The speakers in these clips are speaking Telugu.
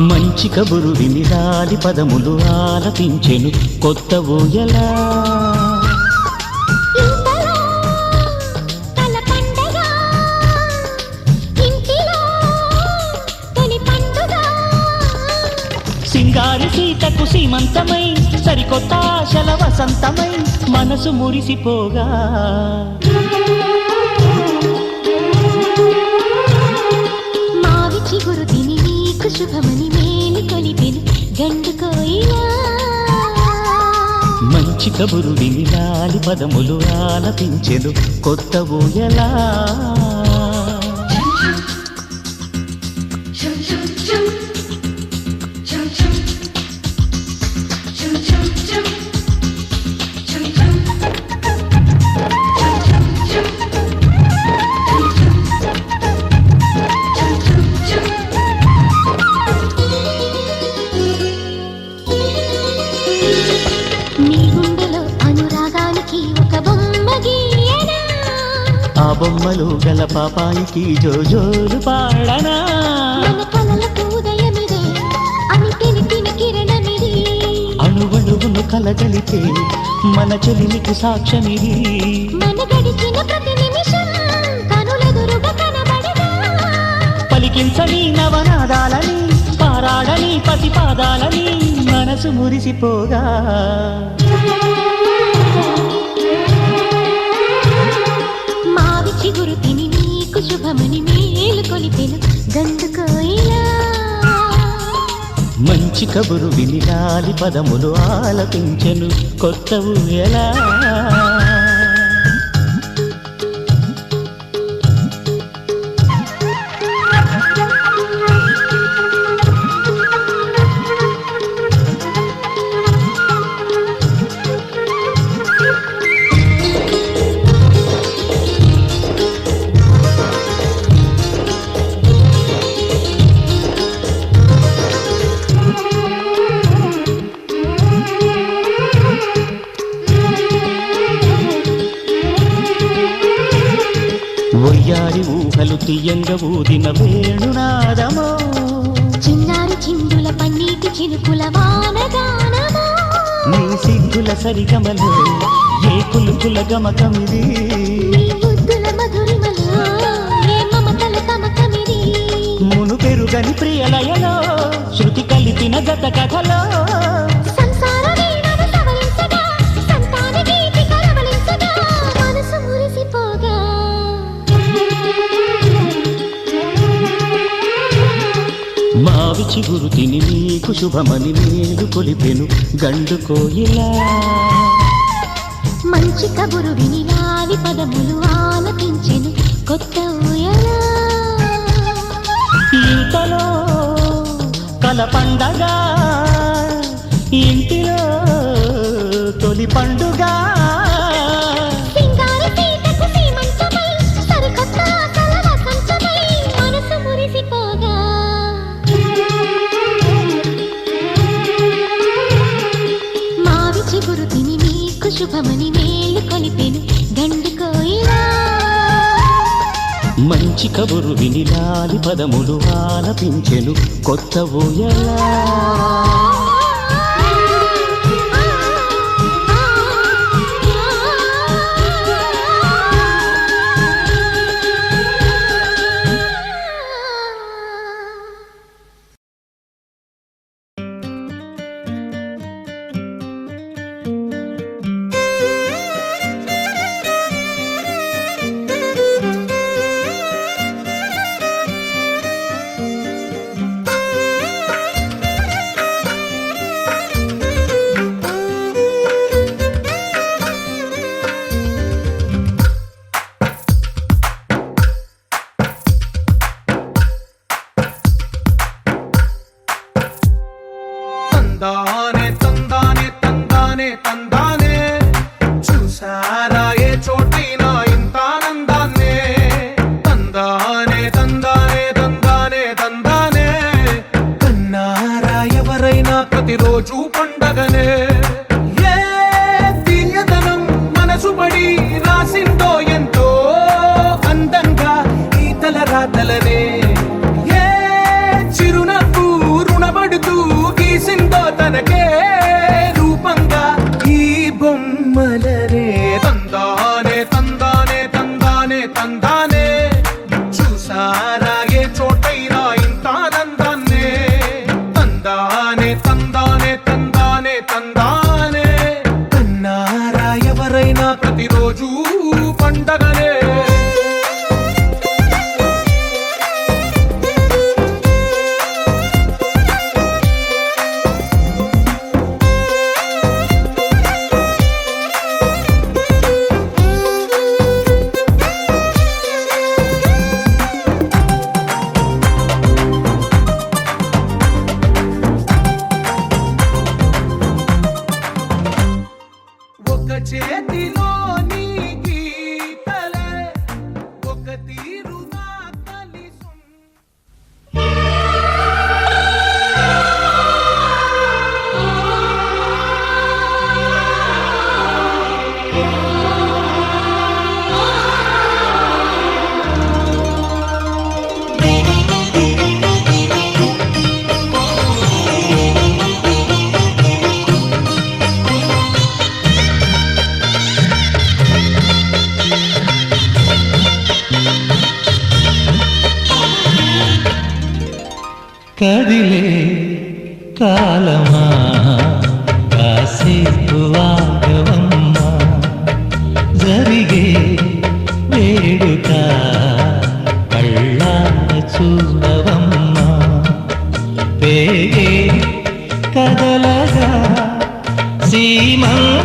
మంచి కబురు విని రాలి పదములు ఆలపించెను కొత్త ఊయలా. సింగారి సీతకు సీమంతమై సరికొత్త ఆశల వసంతమై మనసు మురిసిపోగా. మావి చిగురు తిని నీకు శుభమని మేలు కొలిపెను గండు కోయిలా. మంచి కబురు విని రాలి పదములు ఆలపించెను కొత్త ఊయలా. ఆ బొమ్మలు గల పాపాయికి జోజోలు పాడనా. మన కలలకు ఉదయమిదే అని తెలిపిన కిరణమిది. అణువణువును కలగలితే మన చెలిమికి సాక్ష్యమిది. మన గడిచిన ప్రతి నిమిషం కనులెదురుగా కనబడగా. పలికించని నవనాదాలని పారాడని పసిపాదాలని మనసు మురిసిపోగా. చిగురు తిని నీకు శుభమని మేలు కొలిపెను గండు కోయిలా. మంచి కబురు విని రాలి పదములు ఆలపించెను కొత్త ఊయలా. ఒయ్యారి ఊహలు తీయంగా ఊదిన వేణునాదమో. చిన్నారి చిందుల పన్నీటి చినుకుల వానగానమో. నీ సిగ్గుల సరిగమలో ఏ కులుకుల గమకమిది. నీ బుద్ధుల మధురిమలో ఏ మమతల తమకమిది. మును పెరుగని ప్రియలయలో శృతి కలిపిన గత కథలో. మావి చిగురు తిని నీకు శుభమని మేలు కొలిపెను గండు కోయిలా. మంచి కబురు విని రాలి పదములు ఆలపించెను కొత్త ఊయలా. ఇంతలో కల పండగ ఇంటిలో తొలి పండుగ. చిగురు తిని నీకు శుభమని మేలు కొలిపెను గండు కోయిలా. మంచి కబురు విని రాలి పదములు ఆలపించెను కొత్త ఊయలా. తందానే తందానే తందానే తందానే చూసారా ఏ చోటైనా ఇంత ఆనందాన్నే. తందానే తందానే తందానే తందానే కన్నారా ఎవరైనా ప్రతిరోజు పండగనే. ఏ తీయదనం మనసు పడి రాసిందో ఎంతో అందంగా ఈ తల రాతలనే. ఏ చిరునవ్వు రుణ కాలమా కాసేపు ఆగవమ్మా జరిగే వేడుక కళ్ళార చూడవమ్మా పేగే కదలగా సీమంతమాయలే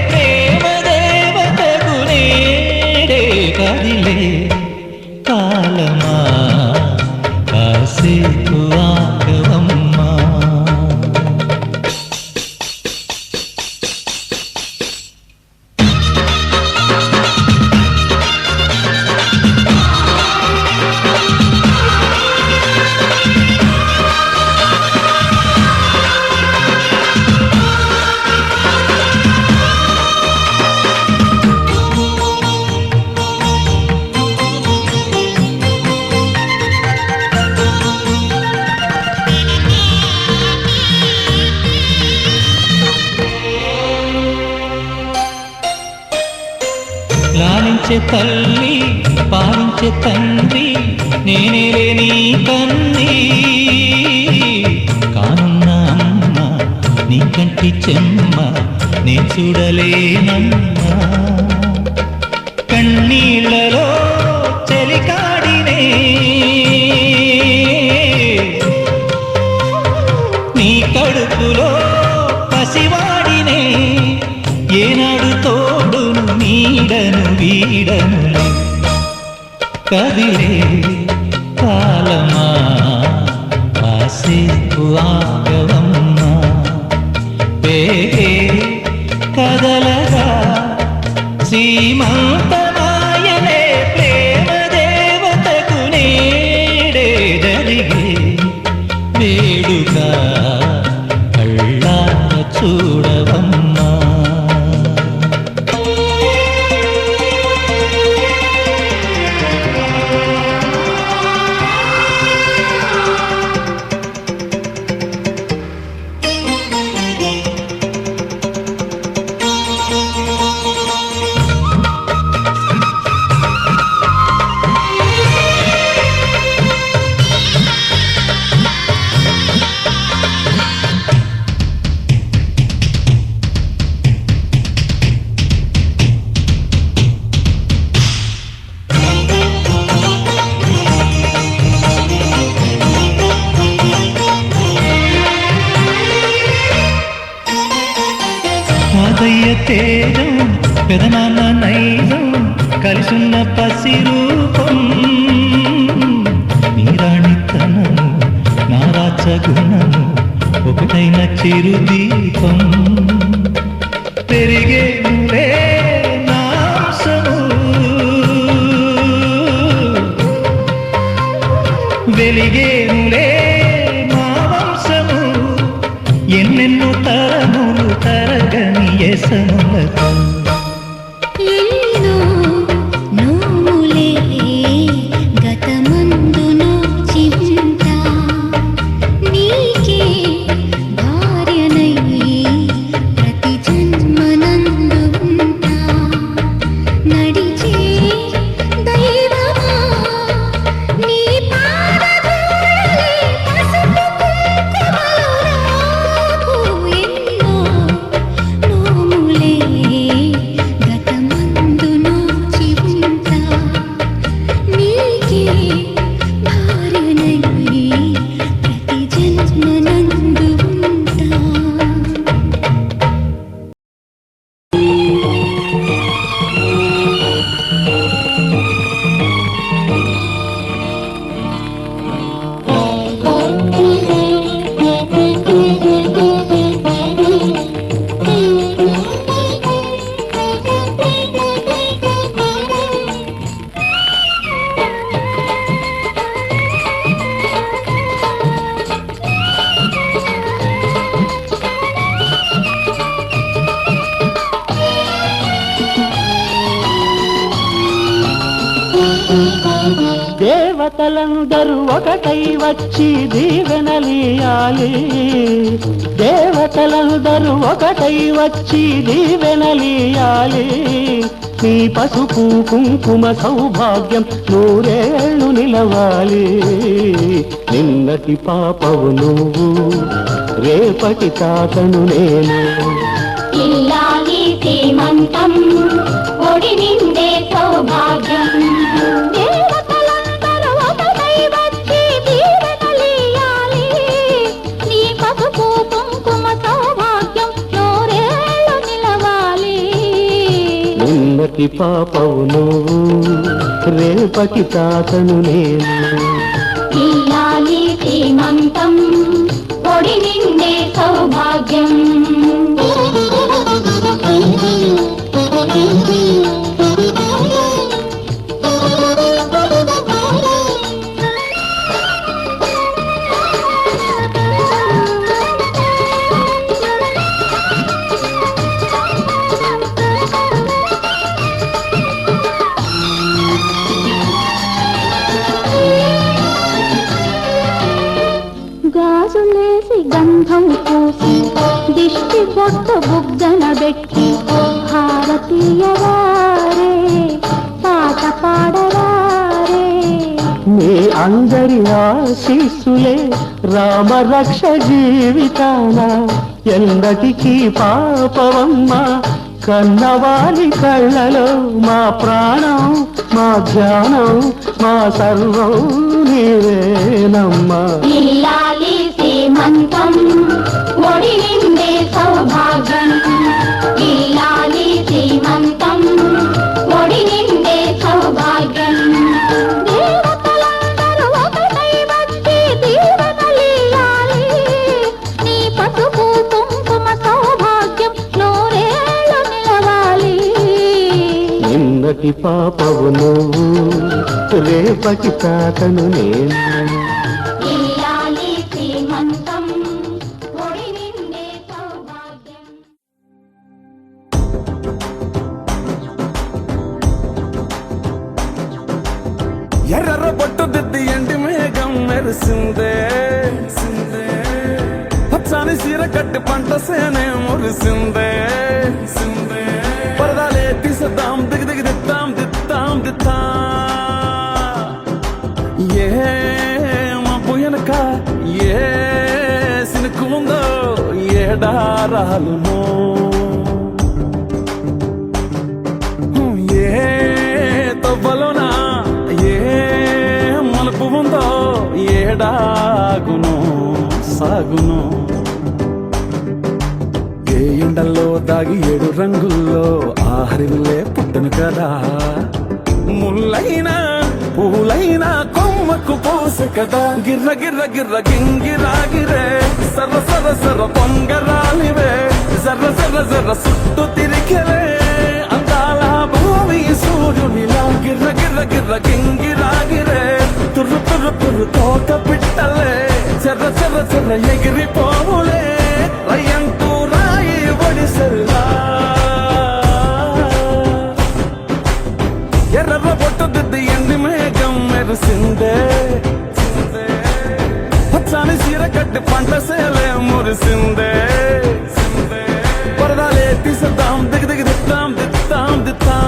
ప్రేమ దేవతకు నేడే కదిలే కాలమా కాసేపు ఆగవమ్మా లాలించే తల్లి పాలించే తండ్రి నేనేలే నీ కన్ని కానున్న అమ్మ నీ కంటి చెమ్మ నే చూడలేనమ్మా కన్నీళ్ళలో చెలికాడినే నీ కడుపులో పసివాడినే ఏనాడు తోడును నీడను వీడనులే కదిలే కాలమా కాసేపు ఆగవమ్మా పేగే కదలగా సీమంతమాయలే ప్రేమ దేవతకు నేడే జరిగే వేడుక కళ్ళార చూడవమ్మా మాదయ్య తేజం పెదనాన్న నైజం కలిసున్న పసిరూపం నీరాణితనము నారాచగుణము ఒకటైన చిరుదీపం పెరిగేనులే నాశము వెలిగేనులే మా వంశము ఎన్నెన్నో తరములు తరగని యసములతో ఎన్నో నోములే గతమందును చింత నీకే భార్యనై ప్రతి జన్మనందు ఉంటా నడిచే దైవమా నీ పాదధూళి పసుపు కుంకుమలు రాకు ఎన్నో నోములే గతమందును చింత నీకే భార్యనై ప్రతి జన్మనందు ఉంటా దేవతలందరూ ఒకటై వచ్చి దీవెనలియాలి దేవతలందరూ ఒకటై వచ్చి దీవెనలియాలి నీ పసుపు కుంకుమ సౌభాగ్యం నూరేళ్ళు నిలవాలి. నిన్నటి పాపవు నువ్వు, రేపటి తాతను నేను. ఇల్లాలి శ్రీమంతం ఒడి నిండే సౌభాగ్యం. దేవతలందరూ ఒకటై వచ్చి దీవెనలియాలి. నీ పసుపు కుంకుమ సౌభాగ్యం నూరేళ్ళు నిలవాలి. నిన్నటి పాపవు నువ్వు, రేపటి తాతను నేను. ఇల్లాలి శ్రీమంతం ఒడి నిండే సౌభాగ్యం. గాజులేసి గంధం పూసి దిష్టి బొట్టు బుగ్గన పెట్టి భారతీయవారే పాట పాడవారే. మీ అందరి ఆశీస్సులే రామరక్ష జీవితాన ఎందటికీ పాపవమ్మ. కన్నవాలి కళ్ళలో మా ప్రాణం, మా ధ్యానం, మా సర్వం నీవేనమ్మా. ఇల్లాలి శ్రీమంతం ఒడి నిండే సౌభాగ్యం. ఇల్లాలి శ్రీమంతం ఒడి నిండే సౌభాగ్యం. దేవతలందరూ ఒకటై వచ్చి దీవెనలియాలి. నీ పసుపు కుంకుమ సౌభాగ్యం నూరేళ్ళు నిలవాలి. నిన్నటి పాపవు నువ్వు, రేపటి తాతను నేను. ఇల్లాలి శ్రీమంతం ఒడి నిండే సౌభాగ్యం. ఎర్ర బొట్టు దిద్ది ఎండి మేఘం మెరిసిందే. పచ్చాని సీర కట్టి పంట సేనే మురిసిందే. పరదాలే తీసేద్దాం దిగి దిగి దిద్దాం దిద్దాం దిద్దా. ఏ మబ్బు వెనక ఏ సినుకు ఉందో ఏడారాలునో. ఏ తవ్వలోనా ఏ మలుపు ఉందో ఏడాగును సాగును. ఏ ఎండల్లో దాగి 7 రంగుల్లో ఆహరిల్లే పుట్టను కదా. ముల్లైనా పూలైనా కొమ్మకు పోసె కదా. గిర్ర గిర్ర గిర్ర గింగిరాగిరే సర్ర సర్ర సర్ర పొంగరాలివే. జర్ర జర్ర జర్ర సుట్టు తిరిగిరే అందాల భూమి సూర్యునిలా. గిర్ర గిర్ర గిర్ర గింగిరాగిరే తుర్రు తుర్రు తుర్రు తోట పిట్టలే. చెర్ర చెర్ర చెర్ర ఎగిరిపోవులే రయ్యంటూ రాయి ఒడిసెల్లా. ఎర్ర బొట్టు దిద్ది ఎండి మేఘం మెరిసిందే. పచ్చాని సీర కట్టి పంట సేలే మురిసిందే. పరదాలే తీసేద్దాం దిగి దిగి దిద్దాం దిద్దాం దిద్దా.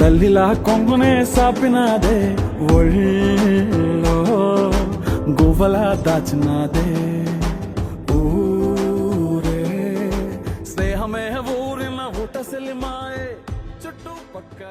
తల్లిలా కొంగునే సాపినాదే. ఒళ్ళో గువ్వలా దాచినాదే. ఊరే స్నేహమే ఊరిన ఊట సెలిమాయే చుట్టుపక్క.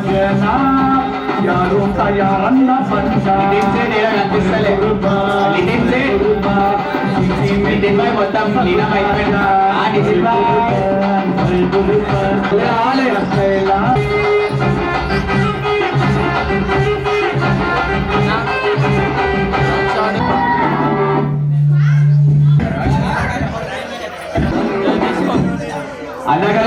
జన యారు తయారన్న పంచ మొత్తం అన్నగా